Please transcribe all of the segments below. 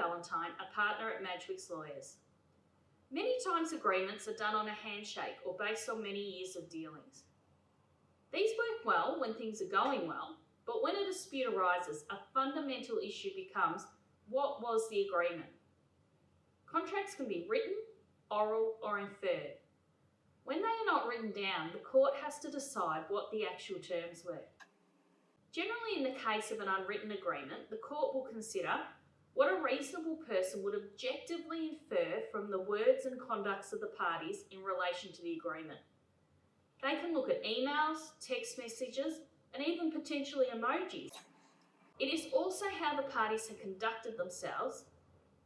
Ballantyne, a partner at Madgwicks Lawyers. Many times agreements are done on a handshake or based on many years of dealings. These work well when things are going well, but when a dispute arises, a fundamental issue becomes, what was the agreement? Contracts can be written, oral, or inferred. When they are not written down, the court has to decide what the actual terms were. Generally, in the case of an unwritten agreement, the court will consider what a reasonable person would objectively infer from the words and conducts of the parties in relation to the agreement. They can look at emails, text messages, and even potentially emojis. It is also how the parties have conducted themselves,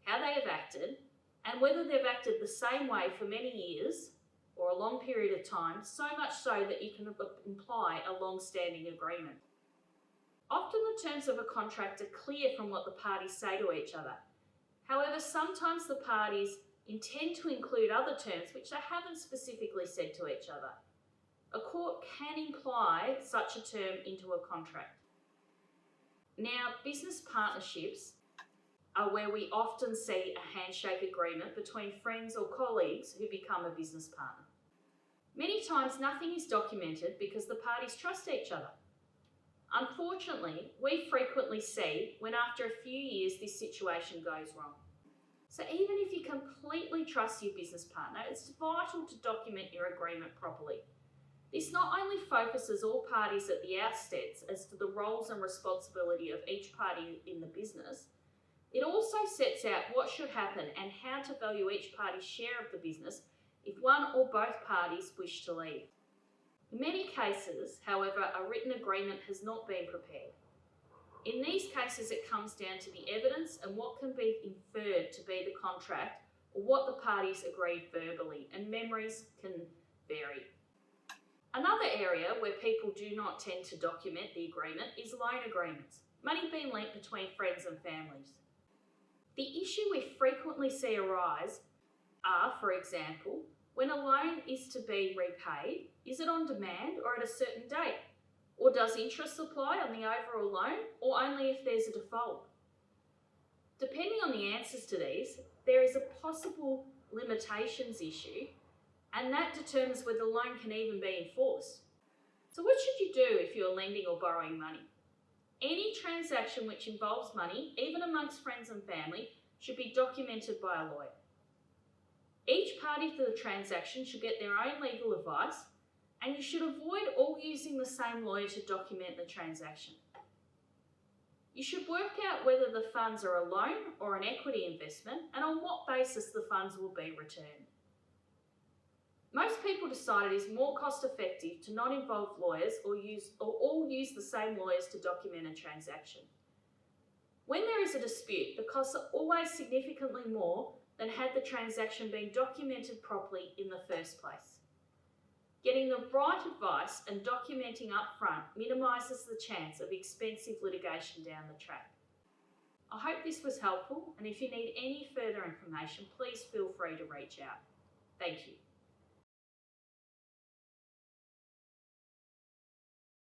how they have acted, and whether they've acted the same way for many years or a long period of time, so much so that you can imply a long-standing agreement. Often the terms of a contract are clear from what the parties say to each other. However, sometimes the parties intend to include other terms which they haven't specifically said to each other. A court can imply such a term into a contract. Now, business partnerships are where we often see a handshake agreement between friends or colleagues who become a business partner. Many times nothing is documented because the parties trust each other. Unfortunately, we frequently see when after a few years this situation goes wrong. So even if you completely trust your business partner, it's vital to document your agreement properly. This not only focuses all parties at the outset as to the roles and responsibility of each party in the business, it also sets out what should happen and how to value each party's share of the business if one or both parties wish to leave. In many cases, however, a written agreement has not been prepared. In these cases, it comes down to the evidence and what can be inferred to be the contract or what the parties agreed verbally, and memories can vary. Another area where people do not tend to document the agreement is loan agreements, money being lent between friends and families. The issue we frequently see arise are, for example, when a loan is to be repaid, is it on demand or at a certain date? Or does interest apply on the overall loan, or only if there's a default? Depending on the answers to these, there is a possible limitations issue, and that determines whether the loan can even be enforced. So what should you do if you're lending or borrowing money? Any transaction which involves money, even amongst friends and family, should be documented by a lawyer. Each party to the transaction should get their own legal advice, and you should avoid all using the same lawyer to document the transaction. You should work out whether the funds are a loan or an equity investment, and on what basis the funds will be returned. Most people decide it is more cost effective to not involve lawyers or all use the same lawyers to document a transaction. When there is a dispute, the costs are always significantly more than had the transaction been documented properly in the first place. Getting the right advice and documenting up front minimises the chance of expensive litigation down the track. I hope this was helpful, and if you need any further information, please feel free to reach out. Thank you.